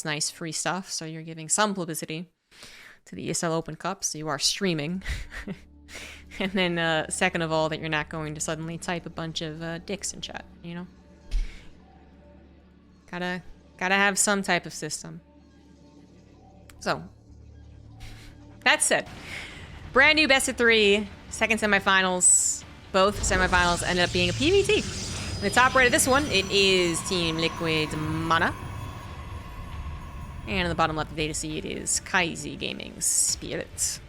It's nice free stuff, so you're giving some publicity to the ESL Open Cup, so you are streaming. And then second of all, that you're not going to suddenly type a bunch of dicks in chat, you know? Gotta have some type of system. So, that said, brand new best of 3, second semifinals. Both semifinals ended up being a PvT. In the top right of this one, it is Team Liquid's MaNa. And in the bottom left of the data C, it is Kaizi Gaming's Spirit.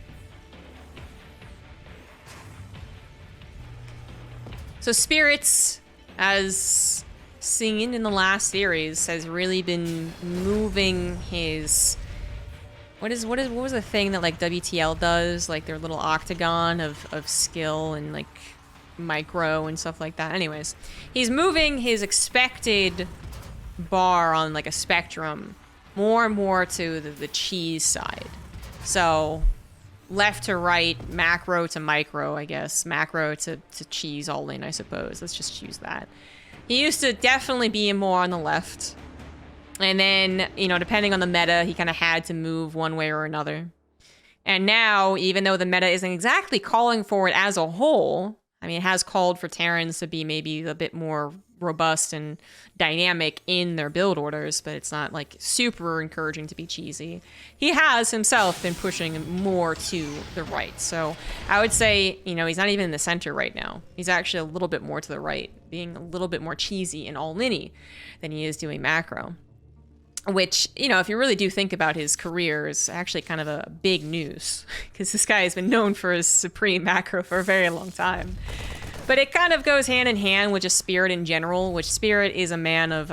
So Spirits, as seen in the last series, has really been moving his... What was the thing that like WTL does? Like their little octagon of skill and like micro and stuff like that. Anyways, he's moving his expected bar on like a spectrum more and more to the cheese side. So left to right, macro to micro, I guess. Macro to cheese all in, I suppose. Let's just choose that. He used to definitely be more on the left. And then, you know, depending on the meta, he kind of had to move one way or another. And now, even though the meta isn't exactly calling for it as a whole, I mean, it has called for Terrans to be maybe a bit more robust and dynamic in their build orders, but it's not like super encouraging to be cheesy. He has himself been pushing more to the right. So I would say, you know, he's not even in the center right now. He's actually a little bit more to the right, being a little bit more cheesy and all-in-y than he is doing macro. Which, you know, if you really do think about his career, is actually kind of a big news, because this guy has been known for his supreme macro for a very long time. But it kind of goes hand in hand with just Spirit in general, which Spirit is a man of,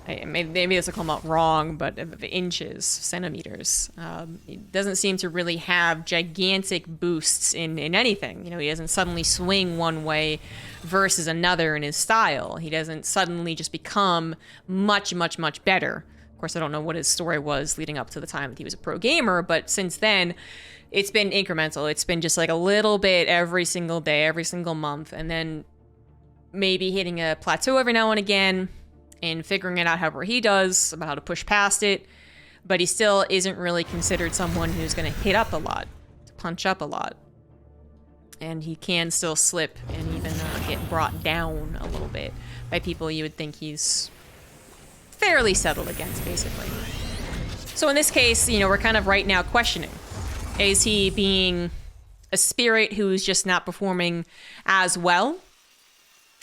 maybe this will come out wrong, but of inches, centimeters. He doesn't seem to really have gigantic boosts in anything. You know, he doesn't suddenly swing one way versus another in his style. He doesn't suddenly just become much, much, much better. Of course, I don't know what his story was leading up to the time that he was a pro gamer, but since then, it's been incremental. It's been just like a little bit every single day, every single month, and then maybe hitting a plateau every now and again and figuring it out however he does about how to push past it. But he still isn't really considered someone who's going to hit up a lot, to punch up a lot. And he can still slip and even get brought down a little bit by people you would think he's fairly settled against, basically. So in this case, you know, we're kind of right now questioning. Is he being a Spirit who's just not performing as well?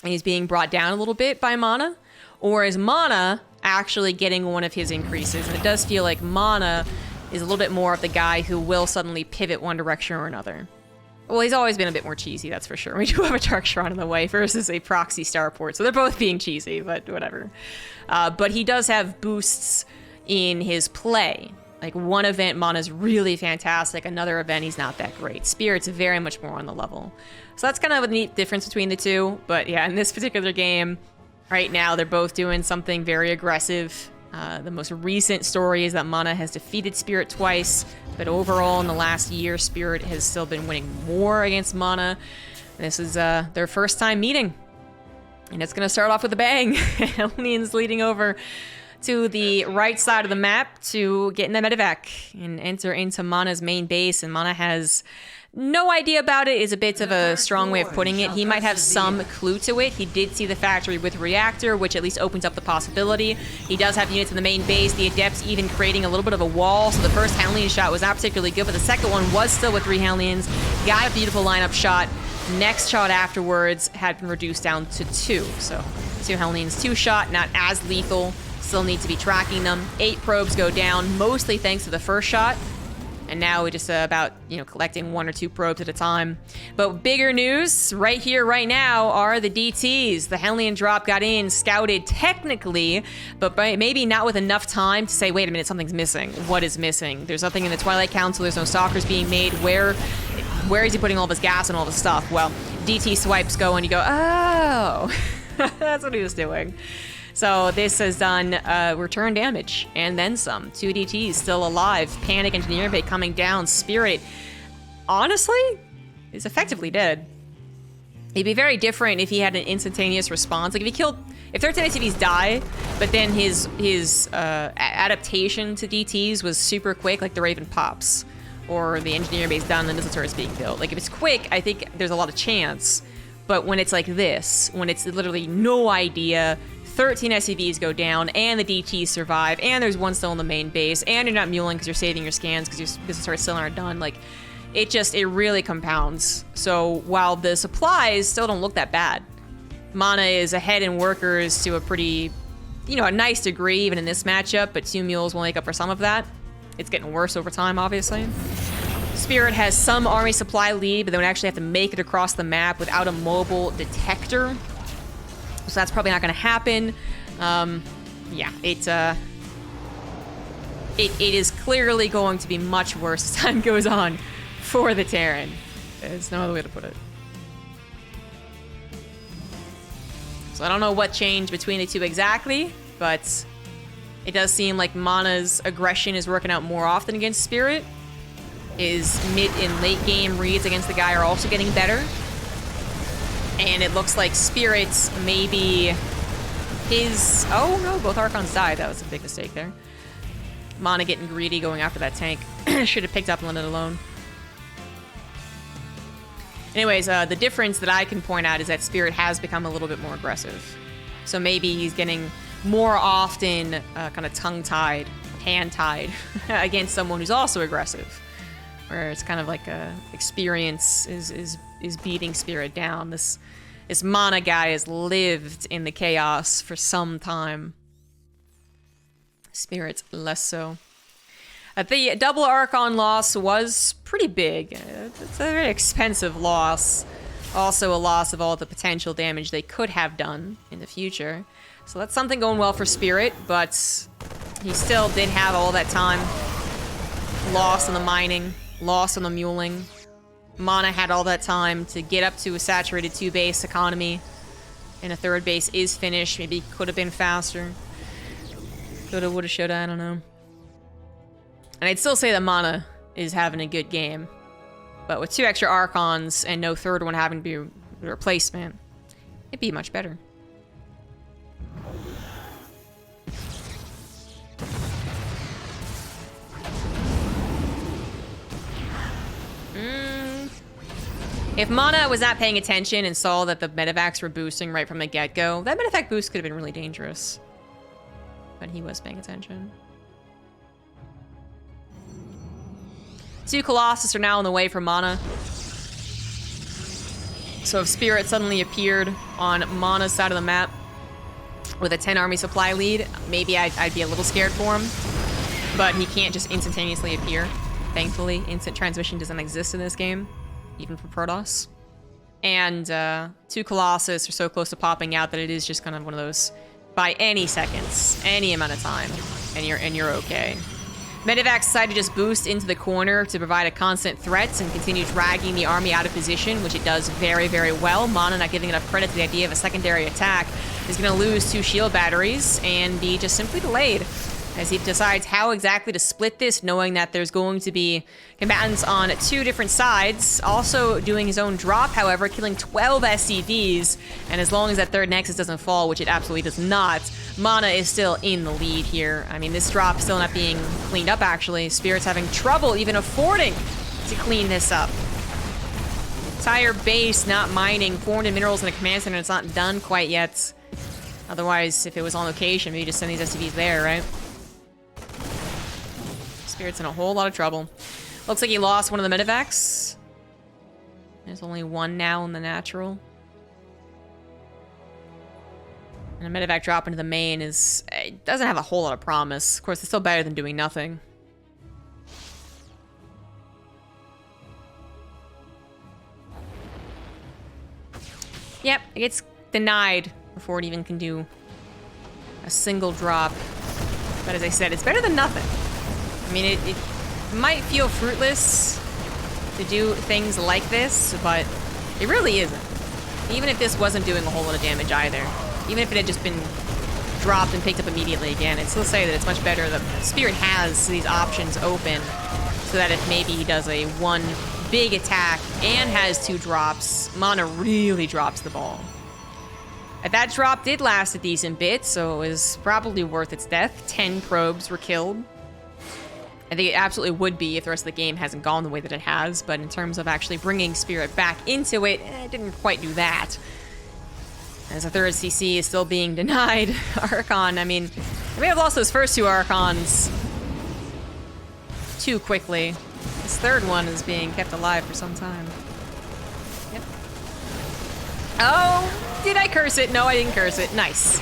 And he's being brought down a little bit by MaNa? Or is MaNa actually getting one of his increases? And it does feel like MaNa is a little bit more of the guy who will suddenly pivot one direction or another. Well, he's always been a bit more cheesy, that's for sure. We do have a Dark Shrine in the way versus a proxy starport, so they're both being cheesy, but whatever. But he does have boosts in his play. Like, one event, MaNa's really fantastic. Another event, he's not that great. Spirit's very much more on the level. So that's kind of a neat difference between the two. But yeah, in this particular game, right now, they're both doing something very aggressive. The most recent story is that MaNa has defeated Spirit twice, but overall in the last year, Spirit has still been winning more against MaNa. This is their first time meeting, and it's going to start off with a bang. Aliens leading over to the right side of the map to get in the medevac and enter into MaNa's main base, and MaNa has no idea about it is a bit of a strong way of putting it. He might have some clue to it. He did see the factory with reactor, which at least opens up the possibility. He does have units in the main base. The Adepts even creating a little bit of a wall. So the first Hellion shot was not particularly good, but the second one was still with 3 Hellions. Got a beautiful lineup shot. Next shot afterwards had been reduced down to 2. So 2 Hellions, 2 shot, not as lethal. Still need to be tracking them. 8 probes go down, mostly thanks to the first shot. And now we're just about, you know, collecting 1 or 2 probes at a time. But bigger news right here, right now, are the DTs. The Hellion drop got in, scouted technically, but maybe not with enough time to say, wait a minute, something's missing. What is missing? There's nothing in the Twilight Council. There's no stalkers being made. Where is he putting all of his gas and all this stuff? Well, DT swipes go and you go, oh, that's what he was doing. So this has done return damage and then some. 2 DTs still alive. Panic Engineer Bay coming down. Spirit, honestly, is effectively dead. It'd be very different if he had an instantaneous response. Like if 13 ATVs die, but then his adaptation to DTs was super quick, like the Raven pops, or the engineer base down, and the missile turret's being built. Like, if it's quick, I think there's a lot of chance. But when it's like this, when it's literally no idea, 13 SCVs go down, and the DTs survive, and there's one still in the main base, and you're not muling because you're saving your scans because your missile turrets still aren't done, like, it really compounds. So while the supplies still don't look that bad, MaNa is ahead in workers to a pretty, you know, a nice degree, even in this matchup, but 2 mules will make up for some of that. It's getting worse over time, obviously. Spirit has some army supply lead, but they would actually have to make it across the map without a mobile detector. So that's probably not going to happen. Yeah, it is clearly going to be much worse as time goes on for the Terran. There's no other way to put it. So I don't know what changed between the two exactly, but it does seem like MaNa's aggression is working out more often against Spirit. His mid and late game reads against the guy are also getting better. And it looks like Spirit's maybe his... Oh, no, both Archons died. That was a big mistake there. MaNa getting greedy going after that tank. Should have picked up and let it alone. Anyways, the difference that I can point out is that Spirit has become a little bit more aggressive. So maybe he's getting more often kind of tongue-tied, hand-tied against someone who's also aggressive. Where it's kind of like experience is beating Spirit down. This MaNa guy has lived in the chaos for some time. Spirit's less so. The double Archon loss was pretty big. It's a very expensive loss. Also a loss of all the potential damage they could have done in the future. So that's something going well for Spirit, but he still did have all that time. Lost on the mining, lost on the muling. MaNa had all that time to get up to a saturated 2-base economy. And a 3rd base is finished. Maybe could have been faster. Coulda, woulda, shoulda, I don't know. And I'd still say that MaNa is having a good game. But with 2 extra Archons and no 3rd one having to be a replacement, it'd be much better. If MaNa was not paying attention and saw that the medevacs were boosting right from the get-go, that medevac boost could have been really dangerous. But he was paying attention. 2 Colossus are now on the way for MaNa. So if Spirit suddenly appeared on MaNa's side of the map with a 10 army supply lead, maybe I'd be a little scared for him. But he can't just instantaneously appear. Thankfully, instant transmission doesn't exist in this game, even for Protoss. And 2 Colossus are so close to popping out that it is just kind of one of those, by any seconds, any amount of time, and you're okay. Medevacs decide to just boost into the corner to provide a constant threat and continue dragging the army out of position, which it does very, very well. MaNa not giving enough credit to the idea of a secondary attack is going to lose 2 shield batteries and be just simply delayed as he decides how exactly to split this, knowing that there's going to be combatants on 2 different sides. Also doing his own drop, however, killing 12 SCVs, and as long as that 3rd Nexus doesn't fall, which it absolutely does not, MaNa is still in the lead here. I mean, this drop still not being cleaned up, actually. Spirit's having trouble even affording to clean this up. Entire base not mining, 400 minerals in a command center, it's not done quite yet. Otherwise, if it was on location, maybe just send these SCVs there, right? Spirit's in a whole lot of trouble. Looks like he lost one of the medevacs. There's only 1 now in the natural. And a medevac drop into the main it doesn't have a whole lot of promise. Of course, it's still better than doing nothing. Yep, it gets denied before it even can do a single drop. But as I said, it's better than nothing. I mean, it might feel fruitless to do things like this, but it really isn't. Even if this wasn't doing a whole lot of damage either. Even if it had just been dropped and picked up immediately again, I'd still say that it's much better that Spirit has these options open so that if maybe he does a 1 big attack and has 2 drops, MaNa really drops the ball. That drop did last a decent bit, so it was probably worth its death. 10 probes were killed. I think it absolutely would be if the rest of the game hasn't gone the way that it has, but in terms of actually bringing Spirit back into it, it didn't quite do that. As a third CC is still being denied. Archon, I mean, we may have lost those first 2 Archons too quickly. This third one is being kept alive for some time. Yep. Oh, did I curse it? No, I didn't curse it. Nice.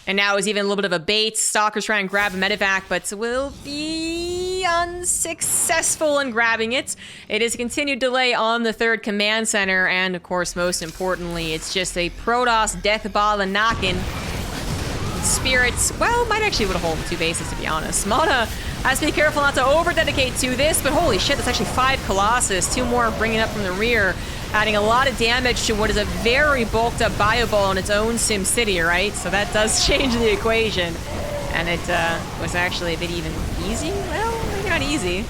And now is even a little bit of a bait. Stalker's trying to grab a medevac, but will be unsuccessful in grabbing it. It is a continued delay on the third command center, and of course, most importantly, it's just a Protoss death ball and knocking. Spirits, well, might actually would have hold 2 bases, to be honest. MaNa has to be careful not to over-dedicate to this, but holy shit, that's actually 5 Colossus. 2 more bringing up from the rear, adding a lot of damage to what is a very bulked up bio ball in its own Sim City, right? So that does change the equation. And it was actually a bit even easy. Well, maybe not easy.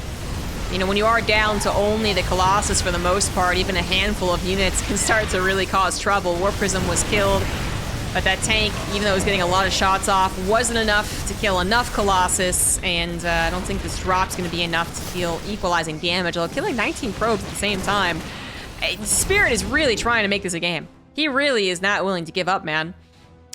You know, when you are down to only the Colossus for the most part, even a handful of units can start to really cause trouble. War Prism was killed, but that tank, even though it was getting a lot of shots off, wasn't enough to kill enough Colossus, and I don't think this drop's going to be enough to deal equalizing damage, although killing 19 probes at the same time. Spirit is really trying to make this a game. He really is not willing to give up, man.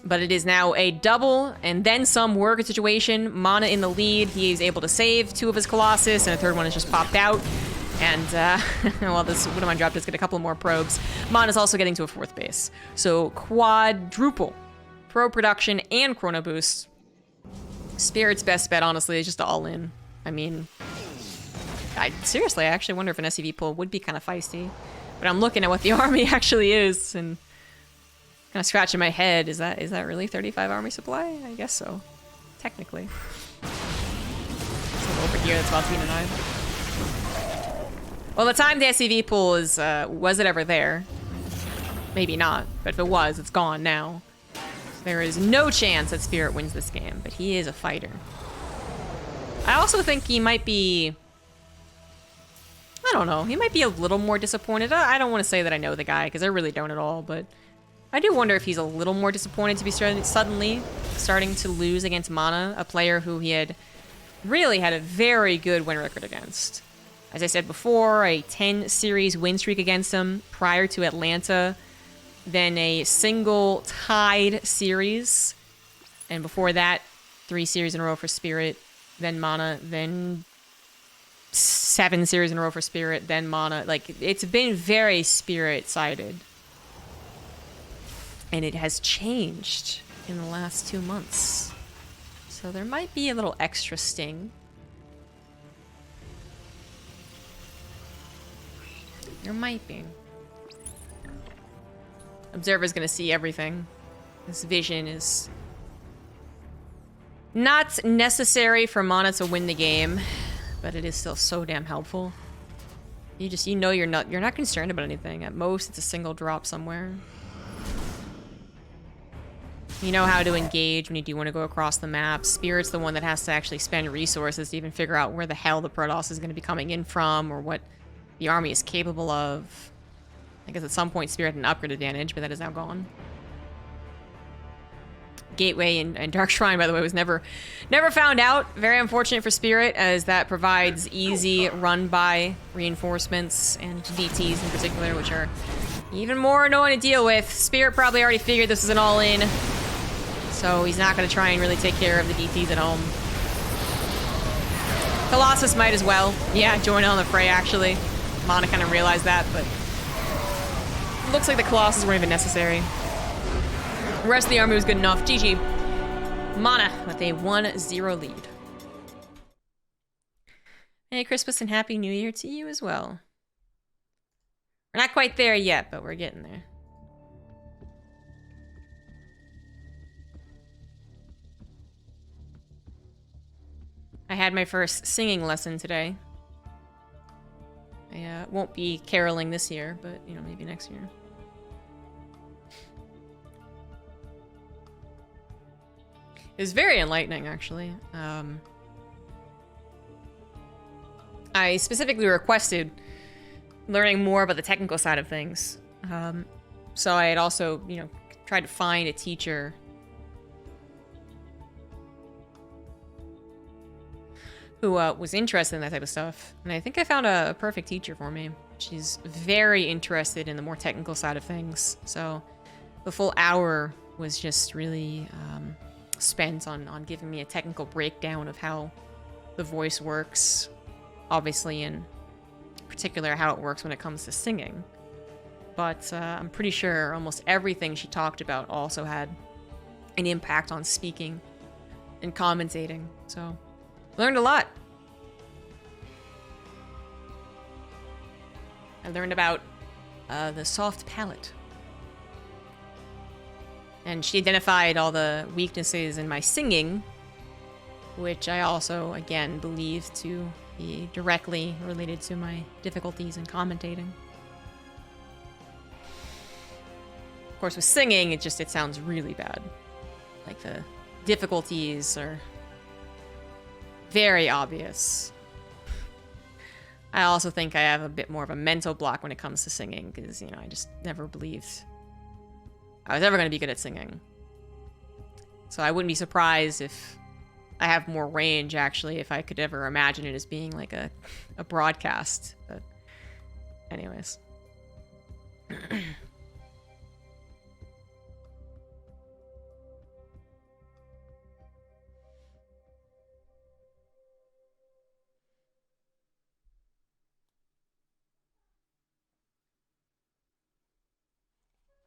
But it is now a double and then some work situation. MaNa in the lead. He is able to save 2 of his Colossus, and a third one has just popped out. And, well, this Widowmine drop does get a couple more probes. MaNa's also getting to a 4th base. So, quadruple probe production and chrono boost. Spirit's best bet, honestly, is just to all in. I mean, seriously, I actually wonder if an SCV pull would be kind of feisty. But I'm looking at what the army actually is, and kind of scratching my head. Is that really 35 army supply? I guess so. Technically. Something over here that's about to be denied. Well, the time the SCV pool is, was it ever there? Maybe not, but if it was, it's gone now. There is no chance that Spirit wins this game, but he is a fighter. I also think he might be... I don't know. He might be a little more disappointed. I don't want to say that I know the guy, because I really don't at all, but I do wonder if he's a little more disappointed to be suddenly starting to lose against MaNa, a player who he had really had a very good win record against. As I said before, a 10-series win streak against him prior to Atlanta, then a single tied series, and before that, 3 series in a row for Spirit, then MaNa, then 7 series in a row for Spirit, then MaNa. Like, it's been very Spirit-sided. And it has changed in the last 2 months. So there might be a little extra sting. There might be. Observer's gonna see everything. This vision is not necessary for MaNa to win the game, but it is still so damn helpful. You know you're not concerned about anything. At most, it's a single drop somewhere. You know how to engage when you do want to go across the map. Spirit's the one that has to actually spend resources to even figure out where the hell the Protoss is going to be coming in from, or what the army is capable of. I guess at some point Spirit had an upgrade advantage, but that is now gone. Gateway and Dark Shrine, by the way, was never found out. Very unfortunate for Spirit, as that provides easy run-by reinforcements, and DTs in particular, which are even more annoying to deal with. Spirit probably already figured this was an all-in, so he's not going to try and really take care of the DTs at home. Colossus might as well. Yeah, join on the fray, actually. MaNa kind of realized that, but it looks like the Colossus weren't even necessary. The rest of the army was good enough. GG. MaNa with a 1-0 lead. Merry Christmas and Happy New Year to you as well. We're not quite there yet, but we're getting there. I had my first singing lesson today. I won't be caroling this year, but, you know, maybe next year. It was very enlightening, actually. I specifically requested learning more about the technical side of things. So I had also, you know, tried to find a teacher who was interested in that type of stuff. And I think I found a perfect teacher for me. She's very interested in the more technical side of things. So the full hour was just really spent on giving me a technical breakdown of how the voice works. Obviously, in particular, how it works when it comes to singing. But I'm pretty sure almost everything she talked about also had an impact on speaking and commentating. So learned a lot. I learned about the soft palate. And she identified all the weaknesses in my singing, which I also, again, believe to be directly related to my difficulties in commentating. Of course, with singing, it sounds really bad. Like, the difficulties are very obvious. I also think I have a bit more of a mental block when it comes to singing, because, you know, I just never believed I was ever going to be good at singing. So I wouldn't be surprised if I have more range, actually, if I could ever imagine it as being like a broadcast. But anyways.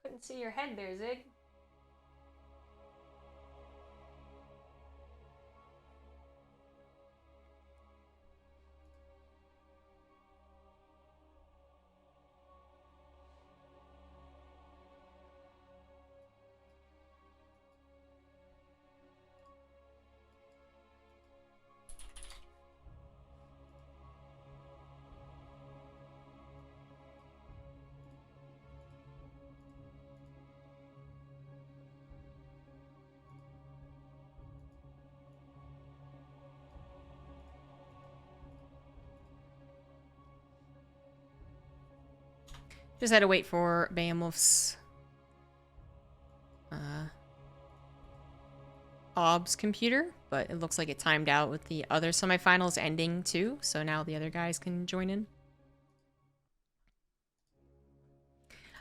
Couldn't see your head there, Zig. Just had to wait for Behemoth's OBS computer, but it looks like it timed out with the other semifinals ending too, so now the other guys can join in.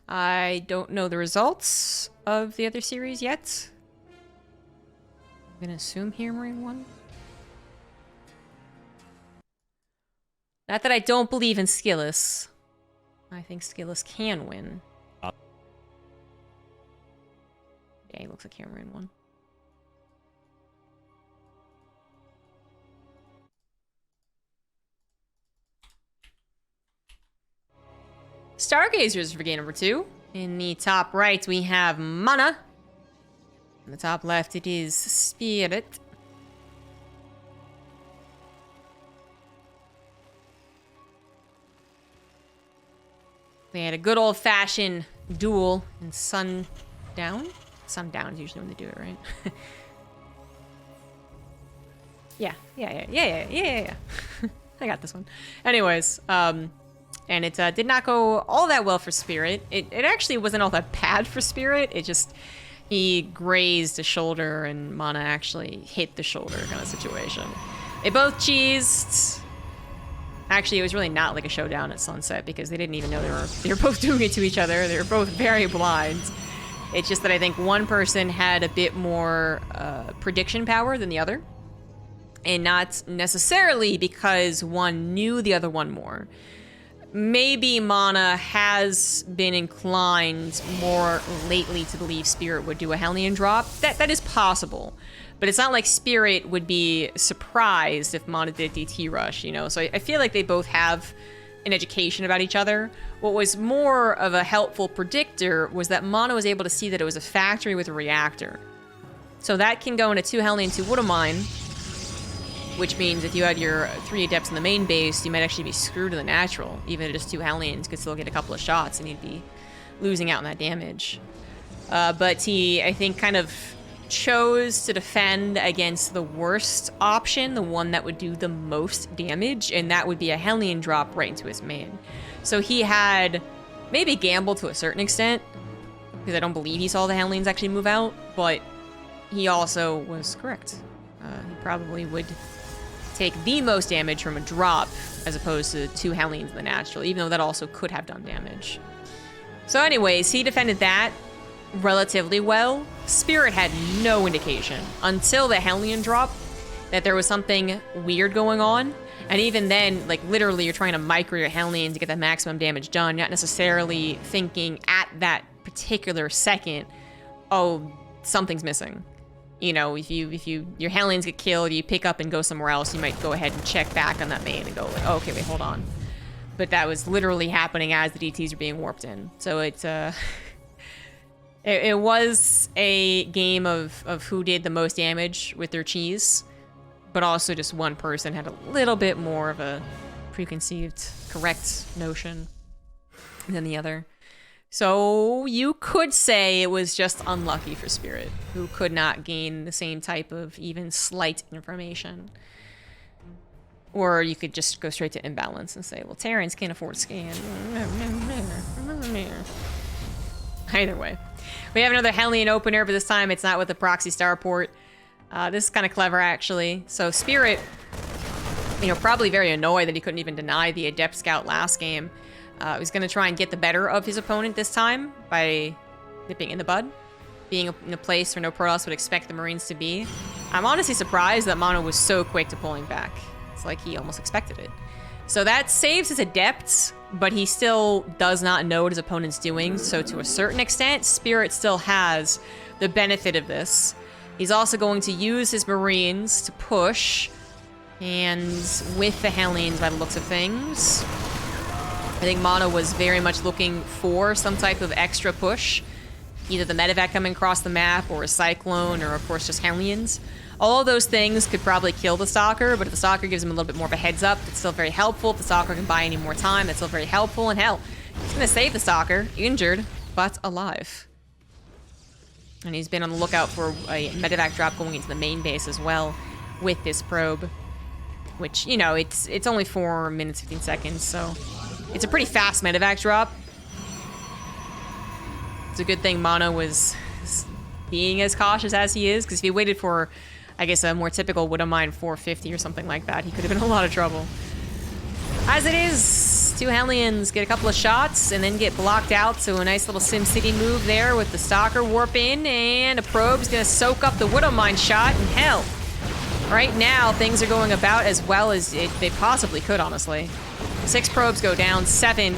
I don't know the results of the other series yet. I'm gonna assume Hammering won. Not that I don't believe in Skillus. I think Skillus can win. Yeah, he looks like Cameron won. Stargazers for game number 2. In the top right, we have MaNa. In the top left, it is Spirit. They had a good old-fashioned duel in Sundown. Sundown is usually when they do it, right? Yeah. I got this one. Anyways, and it did not go all that well for Spirit. It actually wasn't all that bad for Spirit. It just, he grazed a shoulder and MaNa actually hit the shoulder kind of situation. They both cheesed. Actually, it was really not like a showdown at Sunset because they didn't even know they were both doing it to each other. They were both very blind. It's just that I think one person had a bit more prediction power than the other. And not necessarily because one knew the other one more. Maybe MaNa has been inclined more lately to believe Spirit would do a Hellion drop. That is possible. But it's not like Spirit would be surprised if MaNa did DT Rush, you know? So I feel like they both have an education about each other. What was more of a helpful predictor was that MaNa was able to see that it was a factory with a reactor. So that can go into 2 Hellion, 2 Wood of Mine, which means if you had your 3 Adepts in the main base, you might actually be screwed in the natural. Even if just 2 Hellions could still get a couple of shots and you'd be losing out on that damage. But he, I think, kind of chose to defend against the worst option, the one that would do the most damage, and that would be a Hellion drop right into his main. So he had maybe gambled to a certain extent, because I don't believe he saw the Hellions actually move out, but he also was correct. He probably would take the most damage from a drop as opposed to 2 Hellions in the natural, even though that also could have done damage. So anyways, he defended that relatively well. Spirit had no indication until the Hellion drop that there was something weird going on. And even then, like, literally you're trying to micro your Hellion to get the maximum damage done, not necessarily thinking at that particular second, oh, something's missing. You know, if your Hellions get killed, you pick up and go somewhere else, you might go ahead and check back on that main and go like, oh, okay, wait, hold on. But that was literally happening as the DTs were being warped in. So it's, it was a game of who did the most damage with their cheese, but also just one person had a little bit more of a preconceived, correct notion than the other. So you could say it was just unlucky for Spirit, who could not gain the same type of even slight information. Or you could just go straight to imbalance and say, well, Terrans can't afford scan. Either way. We have another Hellion opener, but this time it's not with the proxy starport. This is kind of clever, actually. So Spirit, you know, probably very annoyed that he couldn't even deny the Adept Scout last game. He's going to try and get the better of his opponent this time by nipping in the bud, being in a place where no Protoss would expect the Marines to be. I'm honestly surprised that MaNa was so quick to pulling back. It's like he almost expected it. So that saves his Adepts, but he still does not know what his opponent's doing. So to a certain extent, Spirit still has the benefit of this. He's also going to use his Marines to push, and with the Hellions by the looks of things. I think MaNa was very much looking for some type of extra push. Either the medevac coming across the map, or a Cyclone, or of course just Hellions. All of those things could probably kill the Stalker, but if the Stalker gives him a little bit more of a heads up, it's still very helpful. If the Stalker can buy any more time, that's still very helpful. And hell, he's gonna save the Stalker, injured, but alive. And he's been on the lookout for a medevac drop going into the main base as well with this probe. Which, you know, it's only 4 minutes, 15 seconds, so it's a pretty fast medevac drop. It's a good thing MaNa was being as cautious as he is, because if he waited for, I guess, a more typical Widowmine 450 or something like that, he could have been in a lot of trouble. As it is, 2 Hellions get a couple of shots and then get blocked out, so a nice little SimCity move there with the Stalker warp in, and a probe's gonna soak up the Widowmine shot, and hell, right now things are going about as well as they possibly could, honestly. 6 probes go down, 7,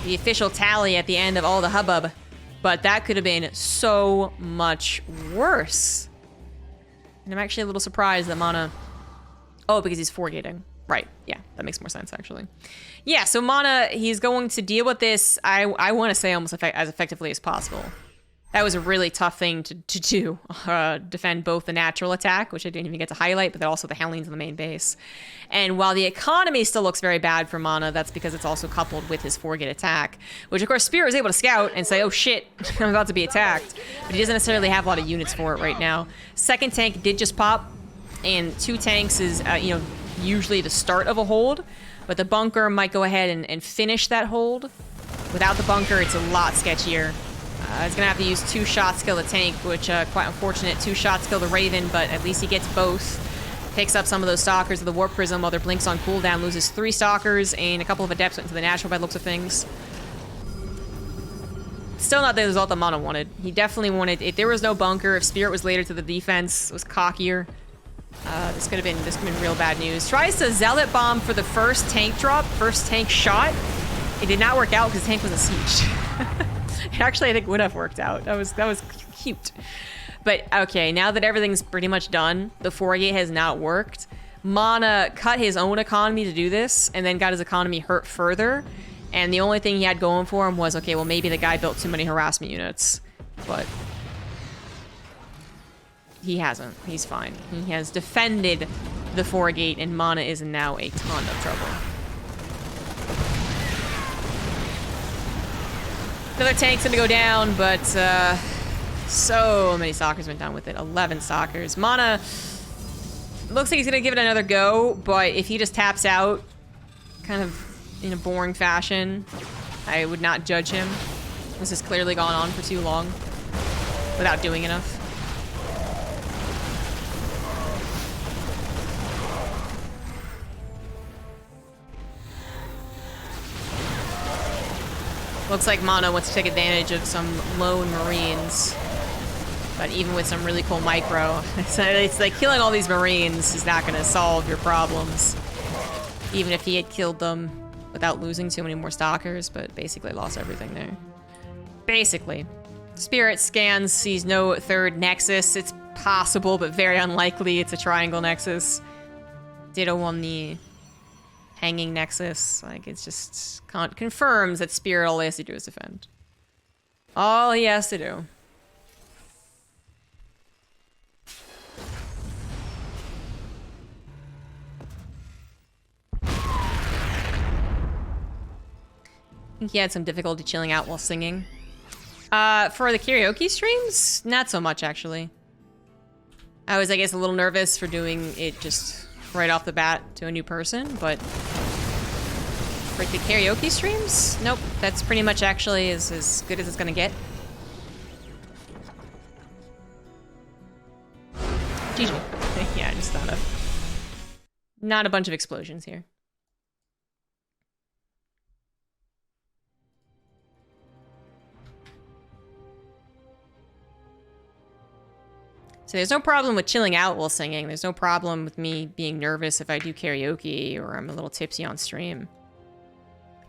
the official tally at the end of all the hubbub. But that could have been so much worse. And I'm actually a little surprised that MaNa... Oh, because he's 4-gating. Right, yeah, that makes more sense, actually. Yeah, so MaNa, he's going to deal with this, I want to say, almost as effectively as possible. That was a really tough thing to do. Defend both the natural attack, which I didn't even get to highlight, but then also the Hellions in the main base. And while the economy still looks very bad for MaNa, that's because it's also coupled with his 4-gate attack, which of course Spirit is able to scout and say, oh shit, I'm about to be attacked. But he doesn't necessarily have a lot of units for it right now. Second tank did just pop, and 2 tanks is, you know, usually the start of a hold, but the bunker might go ahead and finish that hold. Without the bunker, it's a lot sketchier. He's gonna have to use 2 shots to kill the tank, which, quite unfortunate. 2 shots to kill the Raven, but at least he gets both. Picks up some of those Stalkers of the Warp Prism while their Blink's on cooldown. Loses 3 Stalkers, and a couple of Adepts went into the natural by the looks of things. Still not the result that MaNa wanted. He definitely wanted, if there was no bunker, if Spirit was later to the defense, was cockier, this could have been real bad news. Tries to Zealot Bomb for the first tank drop, first tank shot. It did not work out because the tank was a siege. Actually, I think would have worked out. That was cute. But okay, now that everything's pretty much done, the 4-gate has not worked. MaNa cut his own economy to do this, and then got his economy hurt further. And the only thing he had going for him was, okay, well maybe the guy built too many harassment units, but he hasn't. He's fine. He has defended the 4-gate, and MaNa is in now a ton of trouble. Another tank's gonna go down, but so many Stalkers went down with it. 11 Stalkers. MaNa looks like he's gonna give it another go, but if he just taps out kind of in a boring fashion, I would not judge him. This has clearly gone on for too long without doing enough. Looks like MaNa wants to take advantage of some lone Marines. But even with some really cool micro, it's like killing all these Marines is not going to solve your problems. Even if he had killed them without losing too many more stalkers, but basically lost everything there. Basically. Spirit scans, sees no third nexus. It's possible, but very unlikely it's a triangle nexus. Ditto on the hanging nexus. Like, it's just confirms that Spirit all he has to do is defend. All he has to do. I think he had some difficulty chilling out while singing. For the karaoke streams, not so much, actually. I was, I guess, a little nervous for doing it just right off the bat to a new person, but for the karaoke streams, nope. That's pretty much actually as good as it's gonna get. GG. Yeah, just not a bunch of explosions here. So there's no problem with chilling out while singing. There's no problem with me being nervous if I do karaoke or I'm a little tipsy on stream.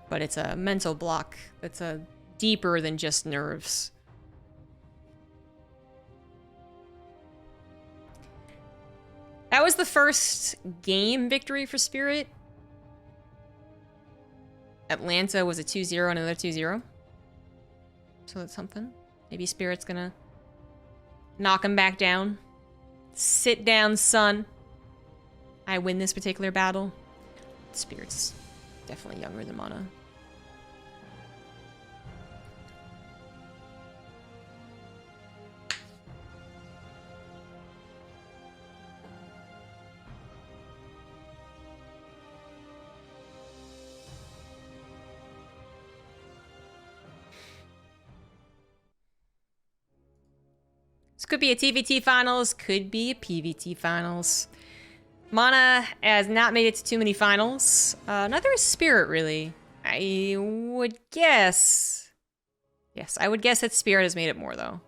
But it's a mental block that's deeper than just nerves. That was the first game victory for Spirit. Atlanta was a 2-0 and another 2-0. So that's something. Maybe Spirit's gonna knock him back down. Sit down, son. I win this particular battle. Spirit's definitely younger than MaNa. This could be a TvT finals, could be a PvT finals. MaNa has not made it to too many finals. Neither is Spirit, really. I would guess... Yes, I would guess that Spirit has made it more, though.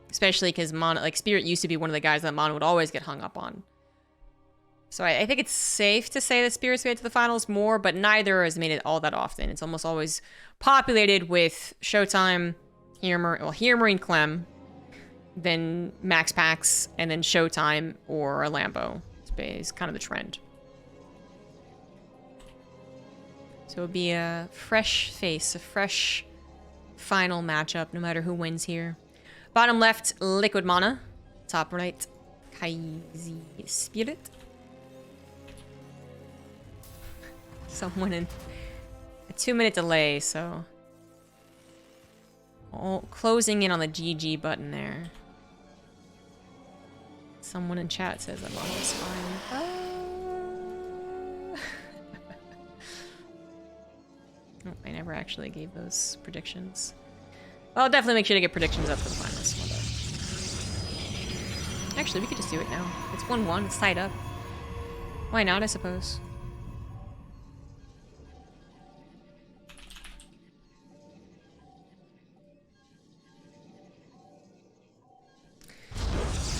Especially because MaNa, like, Spirit used to be one of the guys that MaNa would always get hung up on. So I think it's safe to say that Spirit's made it to the finals more, but neither has made it all that often. It's almost always populated with Showtime, Hearmer and Clem, then Max Pax, and then Showtime or a Lambo. It's kind of the trend. So it would be a fresh face, a fresh final matchup, no matter who wins here. Bottom left, Liquid MaNa. Top right, Kaizi Spirit. Someone in a 2-minute delay, so... closing in on the GG button there. Someone in chat says that MaNa's fine. Oh, I never actually gave those predictions. Well, I'll definitely make sure to get predictions up for the finals. Actually, we could just do it now. It's 1-1. It's tied up. Why not, I suppose.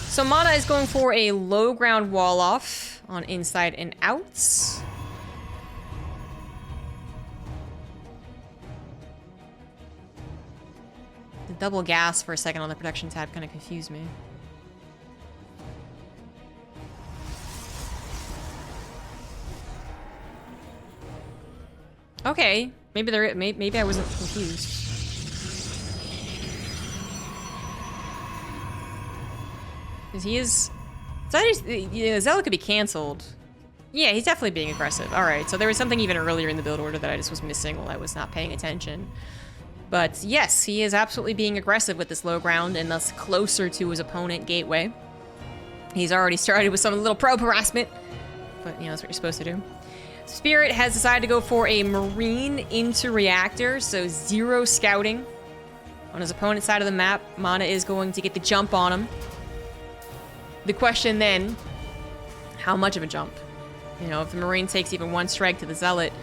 So MaNa is going for a low ground wall off on inside and outs. The double gas for a second on the production tab kind of confused me. Okay, maybe I wasn't confused. Because he is... Zella could be cancelled. Yeah, he's definitely being aggressive. Alright, so there was something even earlier in the build order that I just was missing while I was not paying attention. But yes, he is absolutely being aggressive with this low ground and thus closer to his opponent, Gateway. He's already started with some little probe harassment. But, you know, that's what you're supposed to do. Spirit has decided to go for a Marine into Reactor, so 0 scouting. On his opponent's side of the map, MaNa is going to get the jump on him. The question then, how much of a jump? You know, if the Marine takes even 1 strike to the Zealot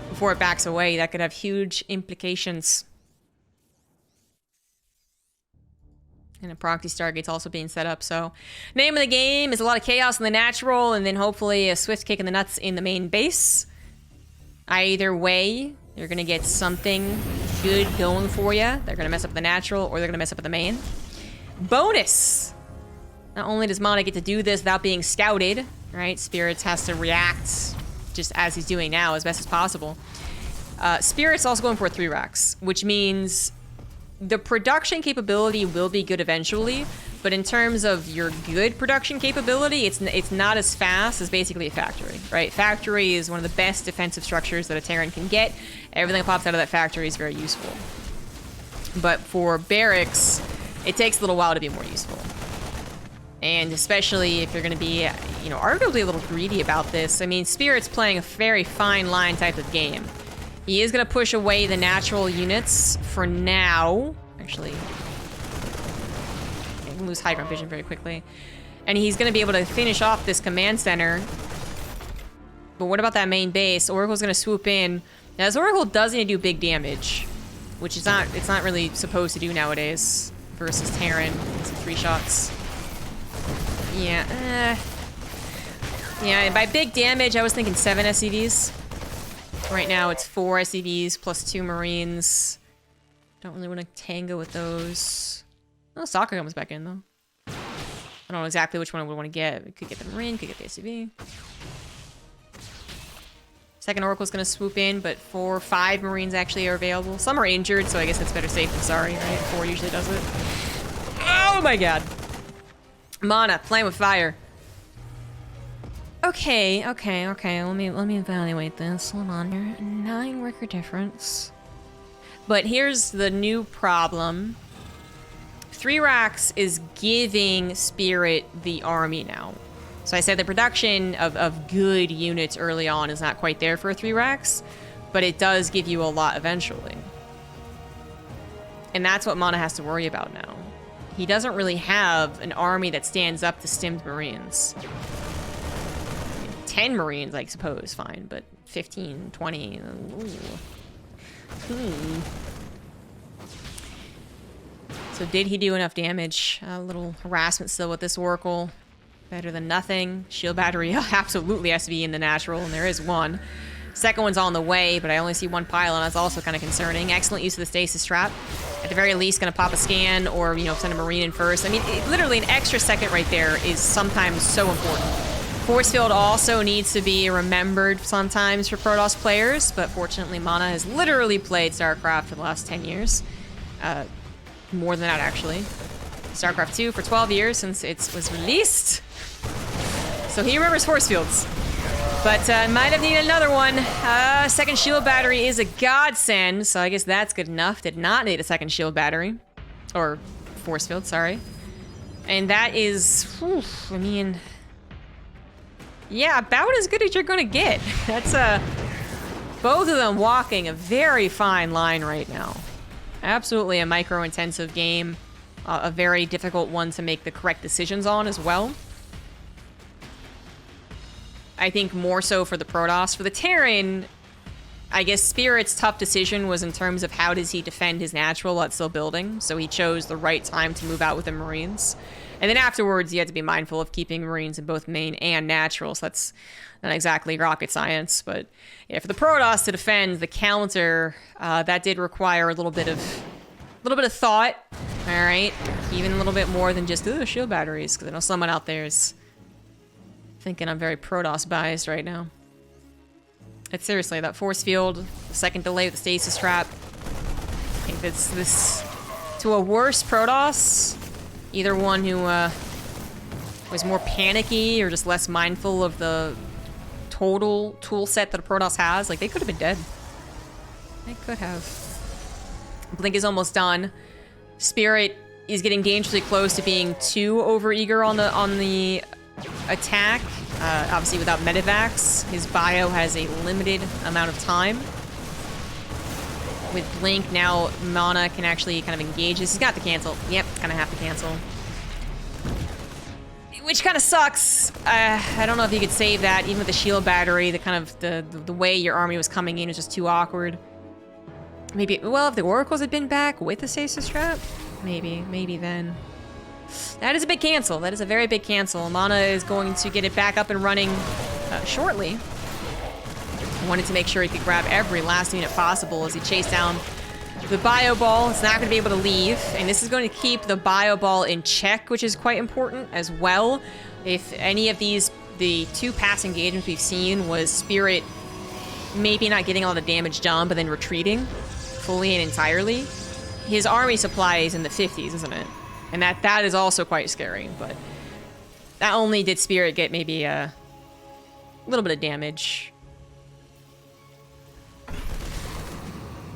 before it backs away, that could have huge implications. And a proxy Stargate's also being set up, so... Name of the game is a lot of chaos in the natural, and then hopefully a swift kick in the nuts in the main base. Either way, you're gonna get something good going for you. They're gonna mess up the natural, or they're gonna mess up the main. Bonus! Not only does MaNa get to do this without being scouted, right? Spirits has to react just as he's doing now as best as possible. Spirits also going for 3 racks, which means the production capability will be good eventually, but in terms of your good production capability, it's not as fast as basically a factory, right? Factory is one of the best defensive structures that a Terran can get. Everything that pops out of that factory is very useful. But for barracks, it takes a little while to be more useful. And especially if you're going to be, you know, arguably a little greedy about this. I mean, Spirit's playing a very fine line type of game. He is going to push away the natural units for now. Actually, I can lose high ground vision very quickly. And he's going to be able to finish off this command center. But what about that main base? Oracle's going to swoop in. Now, this Oracle does need to do big damage, which is it's not really supposed to do nowadays versus Terran. It's 3 shots. Yeah, yeah, by big damage, I was thinking 7 SCVs. Right now, it's 4 SCVs plus 2 Marines. Don't really want to tango with those. Oh, Soccer comes back in, though. I don't know exactly which one I would want to get. We could get the Marine, could get the SCV. Second Oracle's going to swoop in, but 4 or 5 Marines actually are available. Some are injured, so I guess it's better safe than sorry, right? 4 usually does it. Oh my god. MaNa, playing with fire. Okay. Let me evaluate this. Hold on here. 9 worker difference. But here's the new problem. 3 racks is giving Spirit the army now. So I said the production of good units early on is not quite there for 3 racks, but it does give you a lot eventually. And that's what MaNa has to worry about now. He doesn't really have an army that stands up to stimmed Marines. 10 Marines, I suppose, fine, but 15, 20, So did he do enough damage? A little harassment still with this Oracle. Better than nothing. Shield battery absolutely has to be in the natural, and there is 1. Second one's on the way, but I only see 1 pylon. That's also kind of concerning. Excellent use of the stasis trap. At the very least, going to pop a scan or, you know, send a Marine in first. I mean, literally an extra second right there is sometimes so important. Force field also needs to be remembered sometimes for Protoss players, but fortunately, MaNa has literally played StarCraft for the last 10 years. More than that, actually. StarCraft 2 for 12 years since it was released. So he remembers force fields. But might have needed another one. Second shield battery is a godsend, so I guess that's good enough. Did not need a second shield battery. Or force field, sorry. And that is, whew, I mean... yeah, about as good as you're gonna get. That's both of them walking a very fine line right now. Absolutely a micro-intensive game. A very difficult one to make the correct decisions on as well. I think more so for the Protoss. For the Terran, I guess Spirit's tough decision was in terms of how does he defend his natural while it's still building. So he chose the right time to move out with the Marines. And then afterwards, you have to be mindful of keeping Marines in both main and natural. So that's not exactly rocket science. But yeah, for the Protoss to defend the counter, that did require a little bit of thought. All right, even a little bit more than just shield batteries, because I know someone out there is thinking I'm very Protoss biased right now. It's seriously that force field, the second delay with the stasis trap. I think that's this to a worse Protoss. Either one who was more panicky or just less mindful of the total tool set that a Protoss has. Like, they could have been dead. They could have. Blink is almost done. Spirit is getting dangerously close to being too overeager on the attack. Obviously, without medevacs, his bio has a limited amount of time. With Blink, now MaNa can actually kind of engage this. He's got to cancel. Yep, gonna have to cancel. Which kind of sucks. I don't know if you could save that. Even with the shield battery, the way your army was coming in was just too awkward. Maybe, well, if the oracles had been back with the stasis trap, maybe then. That is a big cancel. That is a very big cancel. MaNa is going to get it back up and running shortly. Wanted to make sure he could grab every last unit possible as he chased down the bio ball. It's not going to be able to leave, and this is going to keep the bio ball in check, which is quite important as well. If any of these, the 2 past engagements we've seen was Spirit maybe not getting all the damage done, but then retreating fully and entirely, his army supply is in the 50s, isn't it? And that is also quite scary, but not only did Spirit get maybe a little bit of damage,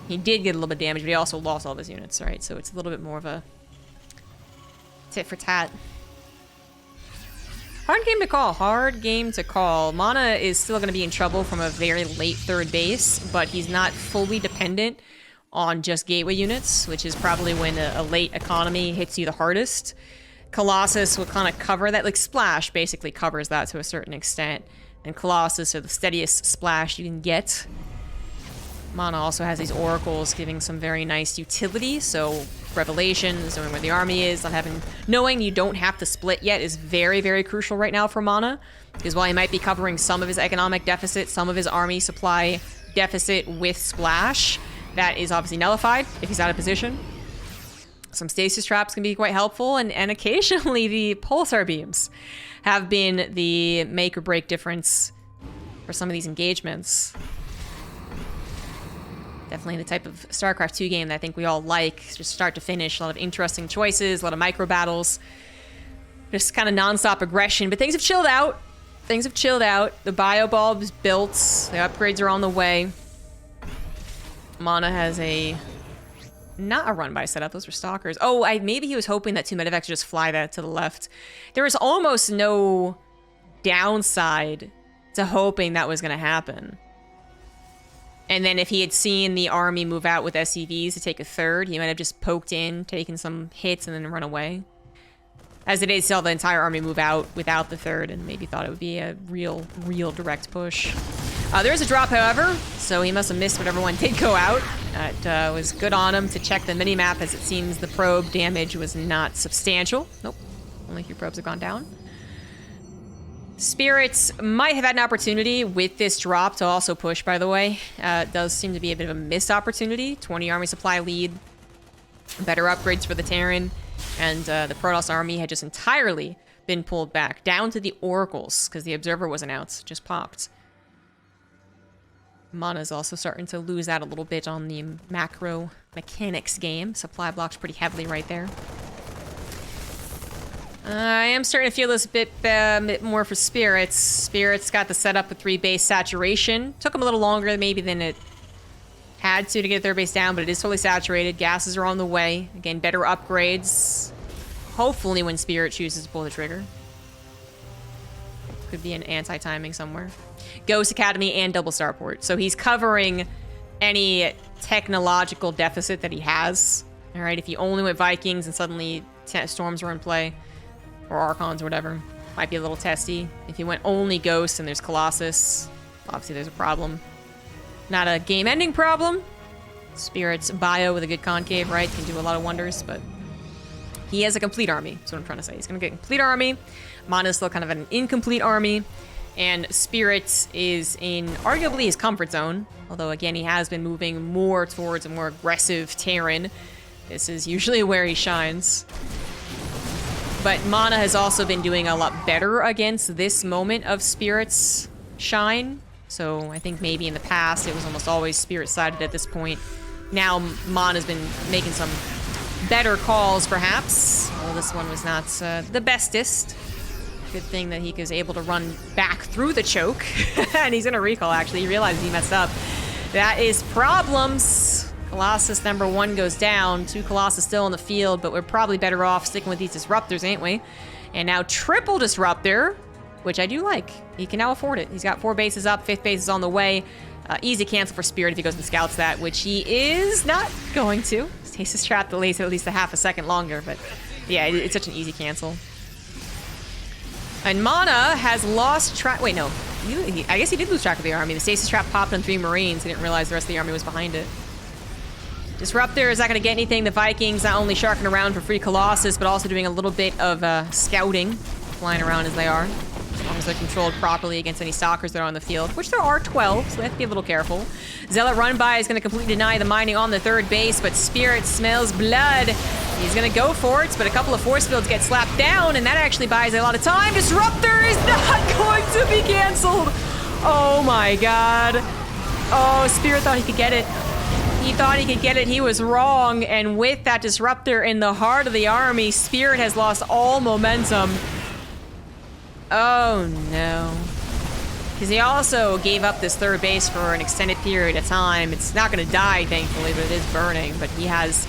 he did get a little bit of damage, but he also lost all of his units, right? So it's a little bit more of a tit for tat. Hard game to call. Hard game to call. MaNa is still going to be in trouble from a very late 3rd base, but he's not fully dependent on just gateway units, which is probably when a late economy hits you the hardest. Colossus will kind of cover that. Like, Splash basically covers that to a certain extent. And Colossus are the steadiest splash you can get. MaNa also has these oracles giving some very nice utility, so revelations, knowing where the army is, knowing you don't have to split yet is very, very crucial right now for MaNa, because while he might be covering some of his economic deficit, some of his army supply deficit with Splash, that is obviously nullified if he's out of position. Some stasis traps can be quite helpful, and occasionally the pulsar beams have been the make or break difference for some of these engagements. Definitely the type of StarCraft 2 game that I think we all like. Just start to finish. A lot of interesting choices, a lot of micro battles. Just kind of non-stop aggression. But things have chilled out. Things have chilled out. The bio bulb is built. The upgrades are on the way. MaNa has not a run-by setup. Those were stalkers. Oh, maybe he was hoping that 2 medevacs would just fly that to the left. There was almost no downside to hoping that was going to happen. And then if he had seen the army move out with SCVs to take a 3rd, he might have just poked in, taken some hits, and then run away. As it is, saw the entire army move out without the 3rd, and maybe thought it would be a real direct push. There is a drop, however, so he must have missed whatever one did go out. It was good on him to check the minimap, as it seems the probe damage was not substantial. Nope, only 3 probes have gone down. Spirits might have had an opportunity with this drop to also push, by the way. It does seem to be a bit of a missed opportunity. 20 army supply lead, better upgrades for the Terran, and the Protoss army had just entirely been pulled back, down to the oracles, because the observer wasn't out, just popped. MaNa's also starting to lose out a little bit on the macro mechanics game. Supply blocks pretty heavily right there. I am starting to feel this a bit more for Spirits. Spirits got the setup with 3 base saturation. Took him a little longer maybe than it had to get their base down, but it is totally saturated. Gases are on the way. Again, better upgrades. Hopefully when Spirit chooses to pull the trigger. Could be an anti-timing somewhere. Ghost Academy and Double Starport. So he's covering any technological deficit that he has. All right, if you only went Vikings and suddenly Storms were in play, or Archons or whatever, might be a little testy. If you went only Ghosts and there's Colossus, obviously there's a problem. Not a game-ending problem. Spirit's bio with a good concave, right, can do a lot of wonders, but he has a complete army. That's what I'm trying to say. He's going to get a complete army. MaNa's still kind of an incomplete army. And Spirit is in arguably his comfort zone. Although, again, he has been moving more towards a more aggressive Terran. This is usually where he shines. But MaNa has also been doing a lot better against this moment of Spirit's shine. So I think maybe in the past it was almost always Spirit-sided at this point. Now MaNa's been making some better calls, perhaps. Although this one was not the bestest. Good thing that he was able to run back through the choke. And he's in a recall, actually. He realized he messed up. That is problems. Colossus number 1 goes down. 2 Colossus still in the field, but we're probably better off sticking with these Disruptors, ain't we? And now triple Disruptor. which I do like. He can now afford it. He's got 4 bases up, 5th base is on the way. Easy cancel for Spirit if he goes and scouts that, which he is not going to. Stasis Trap delays at least a half a second longer, but yeah, it's such an easy cancel. And MaNa has lost track. Wait, no. I guess he did lose track of the army. The Stasis Trap popped on 3 Marines. He didn't realize the rest of the army was behind it. Disruptor is not going to get anything. The Vikings not only sharking around for free Colossus, but also doing a little bit of scouting, flying around as they are. As long as they're controlled properly against any stalkers that are on the field, which there are 12, so they have to be a little careful. Zealot run-by is going to completely deny the mining on the 3rd base, but Spirit smells blood. He's going to go for it, but a couple of force fields get slapped down, and that actually buys a lot of time. Disruptor is not going to be canceled. Oh my god. Oh, Spirit thought he could get it. He thought he could get it. He was wrong, and with that Disruptor in the heart of the army, Spirit has lost all momentum. Oh no. Because he also gave up this 3rd base for an extended period of time. It's not going to die, thankfully, but it is burning. But he has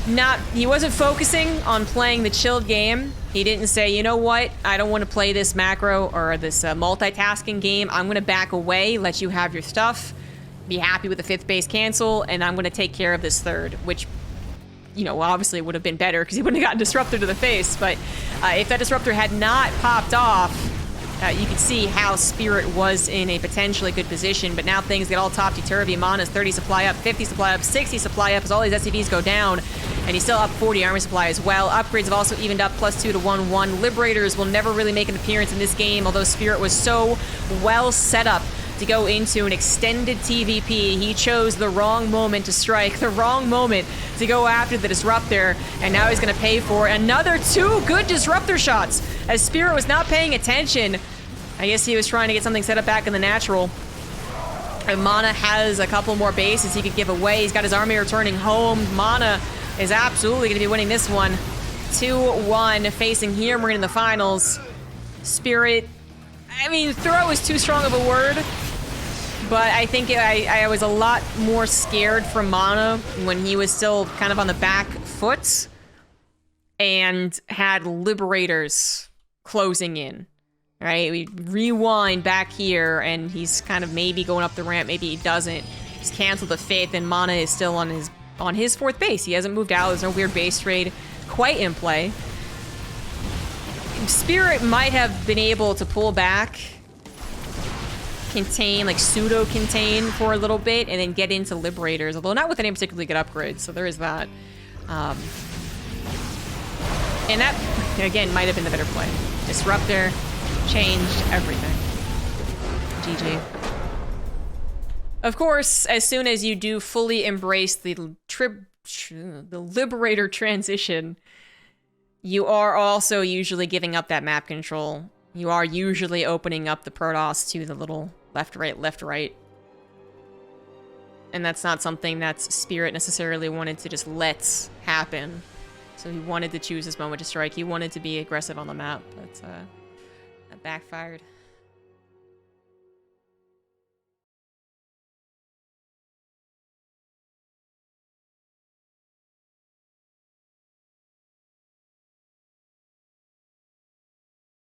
not... He wasn't focusing on playing the chilled game. He didn't say, you know what? I don't want to play this macro or this multitasking game. I'm going to back away, let you have your stuff, be happy with the 5th base cancel, and I'm going to take care of this 3rd, which... you know, obviously it would have been better because he wouldn't have gotten Disruptor to the face, but if that Disruptor had not popped off, you could see how Spirit was in a potentially good position, but now things get all topsy-turvy. MaNa's 30 supply up, 50 supply up, 60 supply up as all these SCVs go down, and he's still up 40 army supply as well. Upgrades have also evened up, +2 to 1-1. Liberators will never really make an appearance in this game, although Spirit was so well set up to go into an extended TVP. He chose the wrong moment to strike, the wrong moment to go after the Disruptor, and now he's going to pay for another 2 good Disruptor shots as Spirit was not paying attention. I guess he was trying to get something set up back in the natural. And MaNa has a couple more bases he could give away. He's got his army returning home. MaNa is absolutely going to be winning this one. 2-1 facing Heermere in the finals. Spirit, I mean, throw is too strong of a word, but I think I was a lot more scared from MaNa when he was still kind of on the back foot and had Liberators closing in, right? We rewind back here, and he's kind of maybe going up the ramp, maybe he doesn't. He's canceled the 5th, and MaNa is still on his 4th base. He hasn't moved out. There's no weird base trade quite in play. Spirit might have been able to pull back, contain, like pseudo-contain for a little bit, and then get into Liberators, although not with any particularly good upgrades, so there is that. And that, again, might have been the better play. Disruptor changed everything. GG. Of course, as soon as you do fully embrace the Liberator transition, you are also usually giving up that map control. You are usually opening up the Protoss to the little left, right. And that's not something that Spirit necessarily wanted to just let happen. So he wanted to choose this moment to strike. He wanted to be aggressive on the map, but that backfired.